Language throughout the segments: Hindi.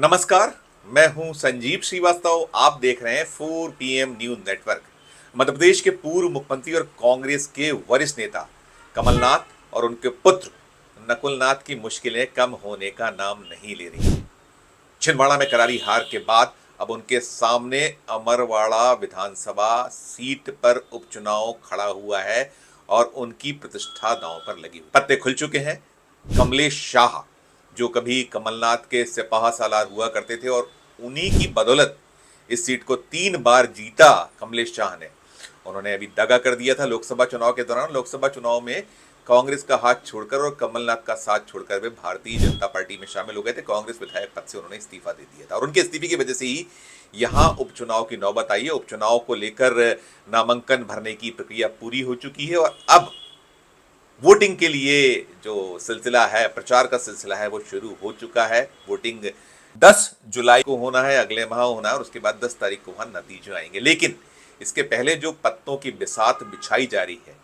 नमस्कार। मैं हूं संजीव श्रीवास्तव। आप देख रहे हैं 4 PM news network. Madhya Pradesh के पूर्व मुख्यमंत्री और कांग्रेस के वरिष्ठ नेता कमलनाथ और उनके पुत्र नकुलनाथ की मुश्किलें कम होने का नाम नहीं ले रही। छिंदवाड़ा में करारी हार के बाद अब उनके सामने अमरवाड़ा विधानसभा सीट पर उपचुनाव खड़ा हुआ है और उनकी प्रतिष्ठा दांव पर लगी हुई। पत्ते खुल चुके हैं। कमलेश शाह, जो कभी कमलनाथ के सिपाह सालार हुआ करते थे और उन्हीं की बदौलत इस सीट को 3 बार जीता कमलेश शाह ने, उन्होंने अभी दगा कर दिया था लोकसभा चुनाव के दौरान। लोकसभा चुनाव में कांग्रेस का हाथ छोड़कर और कमलनाथ का साथ छोड़कर वे भारतीय जनता पार्टी में शामिल हो गए थे। कांग्रेस विधायक पद से उन्होंने इस्तीफा दे दिया था और उनके इस्तीफे की वजह से ही यहां उपचुनाव की नौबत आई है। उपचुनाव को लेकर नामांकन भरने की प्रक्रिया पूरी हो चुकी है और अब वोटिंग के लिए जो सिलसिला है, प्रचार का सिलसिला है, वो शुरू हो चुका है। वोटिंग 10 जुलाई को होना है, अगले माह होना है और उसके बाद 10 तारीख को वहां नतीजे आएंगे। लेकिन इसके पहले जो पत्तों की बिसात बिछाई जा रही है,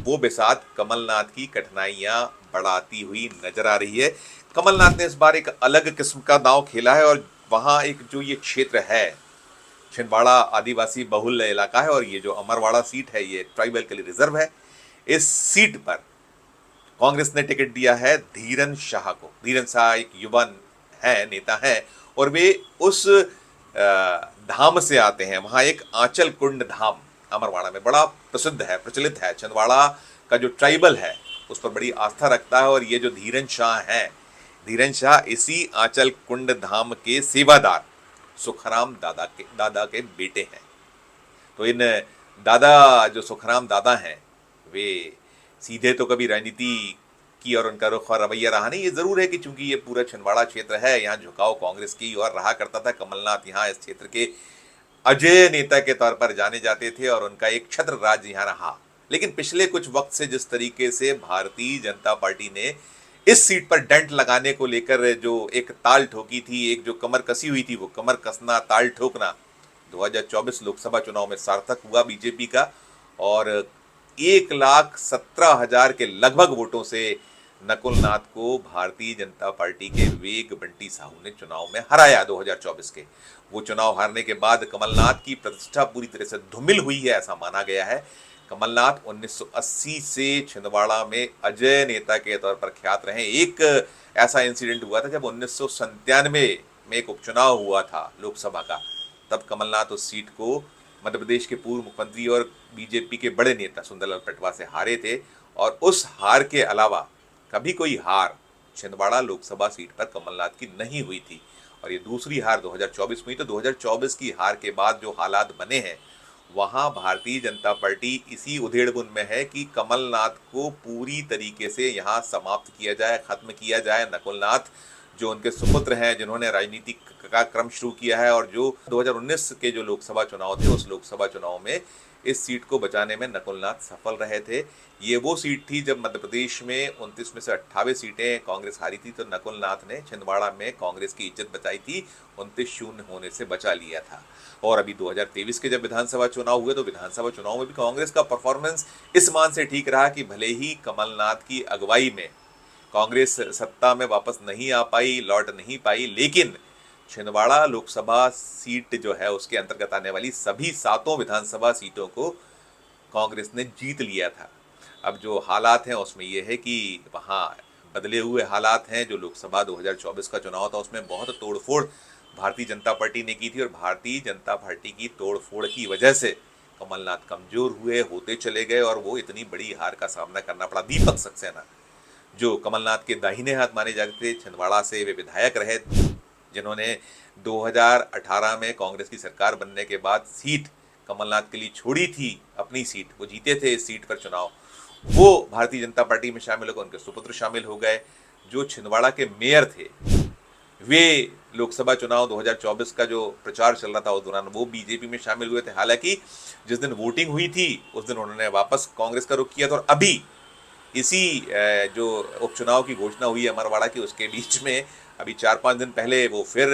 वो बिसात कमलनाथ की कठिनाइयां बढ़ाती हुई नजर आ रही है। कमलनाथ ने इस बार एक अलग किस्म का दांव खेला है और वहां एक जो ये क्षेत्र है, छिंदवाड़ा आदिवासी बहुल इलाका है और ये जो अमरवाड़ा सीट है, ये ट्राइबल के लिए रिजर्व है। इस सीट पर कांग्रेस ने टिकट दिया है धीरन शाह को। धीरन शाह एक युवा है, नेता है और वे उस धाम से आते हैं। वहां एक आंचल कुंड धाम अमरवाड़ा में बड़ा प्रसिद्ध है, प्रचलित है। छिंदवाड़ा का जो ट्राइबल है उस पर बड़ी आस्था रखता है और ये जो धीरन शाह है, धीरन शाह इसी आंचल कुंड धाम के सेवादार सुखराम दादा के बेटे हैं। तो इन दादा, जो सुखराम दादा हैं, वे सीधे तो कभी राजनीति की और उनका रुख और रवैया रहा नहीं। ये जरूर है कि चूंकि ये पूरा छिंदवाड़ा क्षेत्र है, यहाँ झुकाव कांग्रेस की ओर रहा करता था। कमलनाथ यहाँ इस क्षेत्र के अजय नेता के तौर पर जाने जाते थे और उनका एक छत्र राज यहाँ रहा। लेकिन पिछले कुछ वक्त से जिस तरीके से भारतीय जनता पार्टी ने इस सीट पर डेंट लगाने को लेकर जो एक ताल ठोकी थी, एक जो कमर कसी हुई थी, वो कमर कसना, ताल ठोकना 2024 लोकसभा चुनाव में सार्थक हुआ बीजेपी का और 1,17,000 के लगभग वोटों से नकुलनाथ को भारतीय जनता पार्टी के वेग बंटी साहू ने चुनाव में हराया 2024 के। वो चुनाव हारने के बाद कमलनाथ की प्रतिष्ठा पूरी तरह से धूमिल हुई है, ऐसा माना गया है। कमलनाथ 1980 से छिंदवाड़ा में अजय नेता के तौर पर ख्यात रहे। एक ऐसा इंसिडेंट हुआ था जब 1997 में एक उपचुनाव हुआ था लोकसभा का। तब कमलनाथ उस सीट को मध्य प्रदेश के पूर्व मुख्यमंत्री और बीजेपी के बड़े नेता सुंदरलाल पटवा से हारे थे और उस हार के अलावा कभी कोई हार छिंदवाड़ा लोकसभा सीट पर कमलनाथ की नहीं हुई थी और ये दूसरी हार 2024 में हुई। तो 2024 की हार के बाद जो हालात बने हैं, वहां भारतीय जनता पार्टी इसी उधेड़बुन में है कि कमलनाथ को पूरी तरीके से यहां समाप्त किया जाए, खत्म किया जाए। नकुलनाथ जो उनके सुपुत्र हैं, जिन्होंने राजनीति का क्रम शुरू किया है और जो 2019 के जो लोकसभा चुनाव थे, उस लोकसभा चुनाव में इस सीट को बचाने में नकुलनाथ सफल रहे थे। ये वो सीट थी जब मध्य प्रदेश में 29 में से 28 सीटें कांग्रेस हारी थी, तो नकुलनाथ ने छिंदवाड़ा में कांग्रेस की इज्जत बचाई थी, 29-0 होने से बचा लिया था। और अभी 2023 के जब विधानसभा चुनाव हुए, तो विधानसभा चुनाव में भी कांग्रेस का परफॉर्मेंस इस मान से ठीक रहा कि भले ही कमलनाथ की अगुवाई में कांग्रेस सत्ता में वापस नहीं आ पाई, लौट नहीं पाई, लेकिन छिंदवाड़ा लोकसभा सीट जो है उसके अंतर्गत आने वाली सभी 7 विधानसभा सीटों को कांग्रेस ने जीत लिया था। अब जो हालात हैं उसमें यह है कि वहाँ बदले हुए हालात हैं। जो लोकसभा 2024 का चुनाव था उसमें बहुत तोड़फोड़ भारतीय जनता पार्टी ने की थी और भारतीय जनता पार्टी की तोड़फोड़ की वजह से कमलनाथ कमजोर हुए, होते चले गए और वो इतनी बड़ी हार का सामना करना पड़ा। दीपक सक्सेना, जो कमलनाथ के दाहिने हाथ माने जाते थे, छिंदवाड़ा से वे विधायक रहे, जिन्होंने 2018 में कांग्रेस की सरकार बनने के बाद सीट कमलनाथ के लिए छोड़ी थी, अपनी सीट, वो जीते थे इस सीट पर चुनाव, वो भारतीय जनता पार्टी में शामिल हो गए, उनके सुपुत्र शामिल हो गए। जो छिंदवाड़ा के मेयर थे, वे लोकसभा चुनाव 2024 का जो प्रचार चल रहा था उस दौरान वो बीजेपी में शामिल हुए थे। हालांकि जिस दिन वोटिंग हुई थी उस दिन उन्होंने वापस कांग्रेस का रुख किया था और अभी इसी जो उपचुनाव की घोषणा हुई है अमरवाड़ा की, उसके बीच में अभी 4-5 दिन पहले वो फिर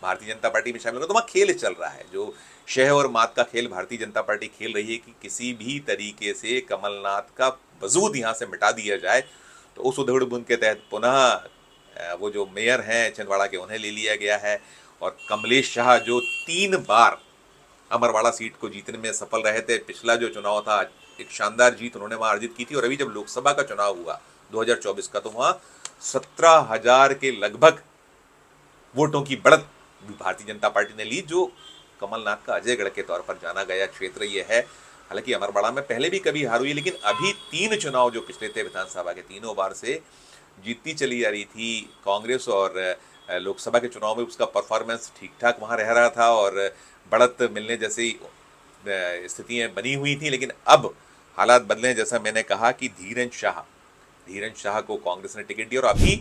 भारतीय जनता पार्टी में शामिल हो। तो वहाँ खेल चल रहा है, जो शह और मात का खेल भारतीय जनता पार्टी खेल रही है कि किसी भी तरीके से कमलनाथ का वजूद यहाँ से मिटा दिया जाए। तो उस उधेड़ बुन के तहत पुनः वो जो मेयर हैं छिंदवाड़ा के उन्हें ले लिया गया है। और कमलेश शाह जो 3 बार अमरवाड़ा सीट को जीतने में सफल रहे थे, पिछला जो चुनाव था एक शानदार जीत उन्होंने वहां अर्जित की थी। और अभी जब लोकसभा का चुनाव हुआ 2024 का, तो वहां 17,000 के लगभग वोटों की बढ़त भारतीय जनता पार्टी ने ली, जो कमलनाथ का अजयगढ़ के तौर पर जाना गया क्षेत्र ये है। हालांकि अमरवाड़ा में पहले भी कभी हार हुई, लेकिन अभी 3 चुनाव जो पिछले थे विधानसभा के, तीनों बार से जीतती चली आ रही थी कांग्रेस। और लोकसभा के चुनाव में उसका परफॉर्मेंस ठीक ठाक वहां रह रहा था और बढ़त मिलने जैसी स्थितियां बनी हुई थी। लेकिन अब हालात बदले, जैसा मैंने कहा कि धीरज शाह को कांग्रेस ने टिकट दिया और अभी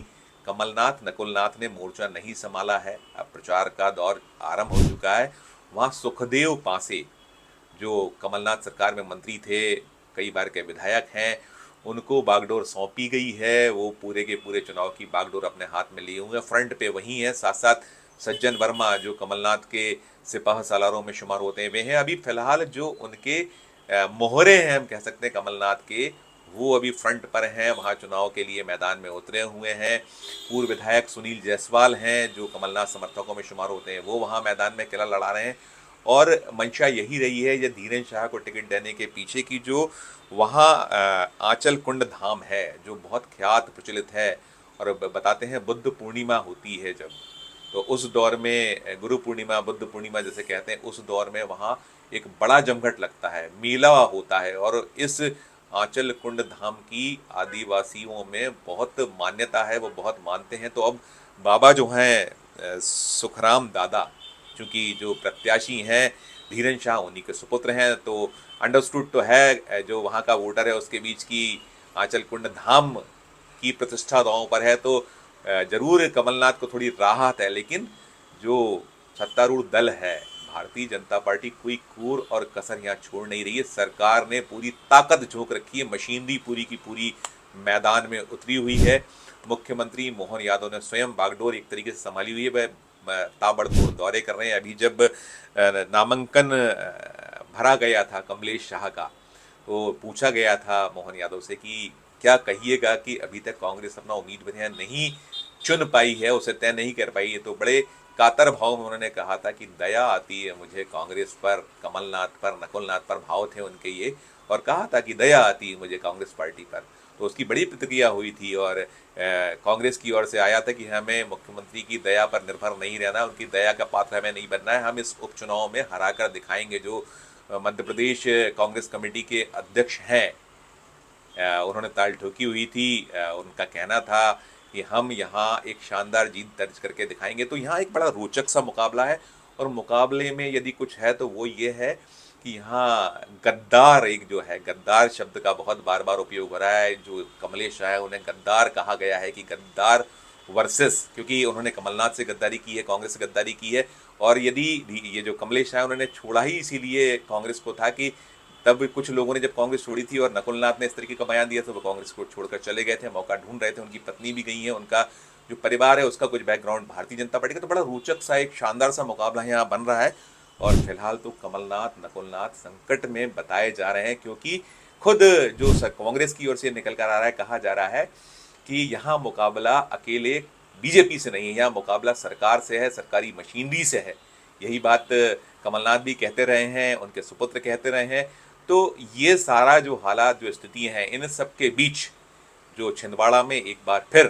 कमलनाथ नकुलनाथ ने मोर्चा नहीं संभाला है। अब प्रचार का दौर आरंभ हो चुका है। वहां सुखदेव पांसे जो कमलनाथ सरकार में मंत्री थे, कई बार के विधायक हैं, उनको बागडोर सौंपी गई है। वो पूरे के पूरे चुनाव की बागडोर अपने हाथ में लिए हुए हैं, फ्रंट पे वही है। साथ साथ सज्जन वर्मा जो कमलनाथ के सिपाह सालारों में शुमार होते हैं, वे हैं अभी फिलहाल जो उनके मोहरे हैं, हम कह सकते हैं कमलनाथ के, वो अभी फ्रंट पर हैं, वहाँ चुनाव के लिए मैदान में उतरे हुए हैं। पूर्व विधायक सुनील जायसवाल हैं जो कमलनाथ समर्थकों में शुमार होते हैं, वो वहाँ मैदान में किला लड़ा रहे हैं। और मंशा यही रही है, ये धीरेन्द्र शाह को टिकट देने के पीछे की, जो वहाँ आंचल कुंड धाम है जो बहुत ख्यात प्रचलित है। और बताते हैं बुद्ध पूर्णिमा होती है जब, तो उस दौर में गुरु पूर्णिमा बुद्ध पूर्णिमा जैसे कहते हैं, उस दौर में वहाँ एक बड़ा जमघट लगता है, मेला होता है। और इस आंचल कुंड धाम की आदिवासियों में बहुत मान्यता है, वो बहुत मानते हैं। तो अब बाबा जो हैं सुखराम दादा, चूँकि जो प्रत्याशी हैं धीरेन्द्र शाह उन्हीं के सुपुत्र हैं, तो अंडरस्टूड तो है जो वहाँ का वोटर है उसके बीच की आंचल कुंड धाम की प्रतिष्ठा दांव पर है, तो जरूर कमलनाथ को थोड़ी राहत है। लेकिन जो सत्तारूढ़ दल है भारतीय जनता पार्टी, कोई कूर और कसर यहाँ छोड़ नहीं रही है। सरकार ने पूरी ताकत झोंक रखी है, मशीनरी पूरी की पूरी मैदान में उतरी हुई है। मुख्यमंत्री मोहन यादव ने स्वयं बागडोर एक तरीके से संभाली हुई है, वह ताबड़तोड़ दौरे कर रहे हैं। अभी जब नामांकन भरा गया था कमलेश शाह का, तो पूछा गया था मोहन यादव से कि क्या कहिएगा कि अभी तक कांग्रेस अपना उम्मीदवार नहीं चुन पाई है, उसे तय नहीं कर पाई है। तो बड़े कातर भाव में उन्होंने कहा था कि दया आती है मुझे कांग्रेस पर, कमलनाथ पर, नकुलनाथ पर भाव थे उनके ये, और कहा था कि दया आती है मुझे कांग्रेस पार्टी पर। तो उसकी बड़ी प्रतिक्रिया हुई थी और कांग्रेस की ओर से आया था कि हमें मुख्यमंत्री की दया पर निर्भर नहीं रहना, उनकी दया का पात्र हमें नहीं बनना है, हम इस उपचुनाव में हरा कर दिखाएंगे। जो मध्य प्रदेश कांग्रेस कमेटी के अध्यक्ष हैं, उन्होंने ताल ठोकी हुई थी। उनका कहना था कि हम यहाँ एक शानदार जीत दर्ज करके दिखाएंगे। तो यहाँ एक बड़ा रोचक सा मुकाबला है, और मुकाबले में यदि कुछ है तो वो ये है कि यहाँ गद्दार एक जो है, गद्दार शब्द का बहुत बार बार उपयोग हो रहा है। जो कमलेश शाह है उन्हें गद्दार कहा गया है कि गद्दार वर्सेस, क्योंकि उन्होंने कमलनाथ से गद्दारी की है, कांग्रेस से गद्दारी की है। और यदि ये जो कमलेश शाह उन्होंने छोड़ा ही इसीलिए कांग्रेस को था कि तब कुछ लोगों ने जब कांग्रेस छोड़ी थी और नकुलनाथ ने इस तरीके का बयान दिया तो वो कांग्रेस को छोड़कर चले गए थे, मौका ढूंढ रहे थे। उनकी पत्नी भी गई है, उनका जो परिवार है उसका कुछ बैकग्राउंड भारतीय जनता पार्टी का। तो बड़ा रोचक सा एक शानदार सा मुकाबला यहाँ बन रहा है। और फिलहाल तो कमलनाथ नकुलनाथ संकट में बताए जा रहे हैं, क्योंकि खुद जो कांग्रेस की ओर से निकल कर आ रहा है, कहा जा रहा है कि यहाँ मुकाबला अकेले बीजेपी से नहीं है, यहाँ मुकाबला सरकार से है, सरकारी मशीनरी से है। यही बात कमलनाथ भी कहते रहे हैं, उनके सुपुत्र कहते रहे हैं। तो ये सारा जो हालात, जो स्थितियाँ हैं, इन सब के बीच जो छिंदवाड़ा में एक बार फिर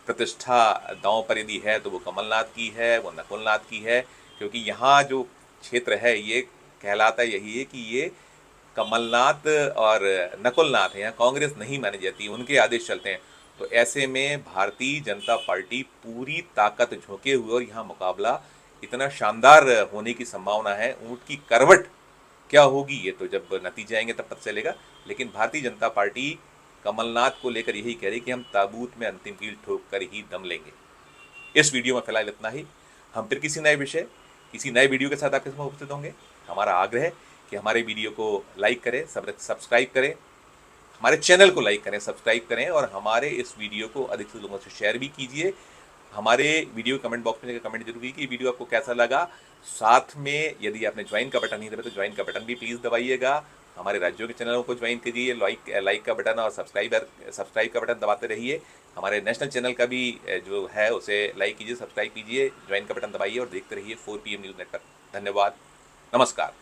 प्रतिष्ठा दांव पर यदि है तो वो कमलनाथ की है, वो नकुलनाथ की है। क्योंकि यहाँ जो क्षेत्र है ये कहलाता यही है कि ये कमलनाथ और नकुलनाथ है, यहाँ कांग्रेस नहीं मानी जाती, उनके आदेश चलते हैं। तो ऐसे में भारतीय जनता पार्टी पूरी ताकत झोंके हुए, और यहाँ मुकाबला इतना शानदार होने की संभावना है। ऊँट की करवट क्या होगी ये तो जब नतीजे आएंगे तब पता चलेगा। लेकिन भारतीय जनता पार्टी कमलनाथ को लेकर यही कह रही कि हम ताबूत में अंतिम कील ठोक कर ही दम लेंगे। इस वीडियो में फिलहाल इतना ही। हम फिर किसी नए विषय, किसी नए वीडियो के साथ आपके सामने उपस्थित होंगे। हमारा आग्रह है कि हमारे वीडियो को लाइक करें, सब्सक्राइब करें, हमारे चैनल को लाइक करें, सब्सक्राइब करें, और हमारे इस वीडियो को अधिक से लोगों से शेयर भी कीजिए। हमारे वीडियो कमेंट बॉक्स में कमेंट जरूर कीजिए कि वीडियो आपको कैसा लगा। साथ में यदि आपने ज्वाइन का बटन नहीं दबाया तो ज्वाइन का बटन भी प्लीज़ दबाइएगा। हमारे राज्यों के चैनलों को ज्वाइन कीजिए, लाइक का बटन और सब्सक्राइब का बटन दबाते रहिए। हमारे नेशनल चैनल का भी जो है उसे लाइक कीजिए, सब्सक्राइब कीजिए, ज्वाइन का बटन दबाइए और देखते रहिए 4 PM न्यूज़ नेटवर्क। धन्यवाद, नमस्कार।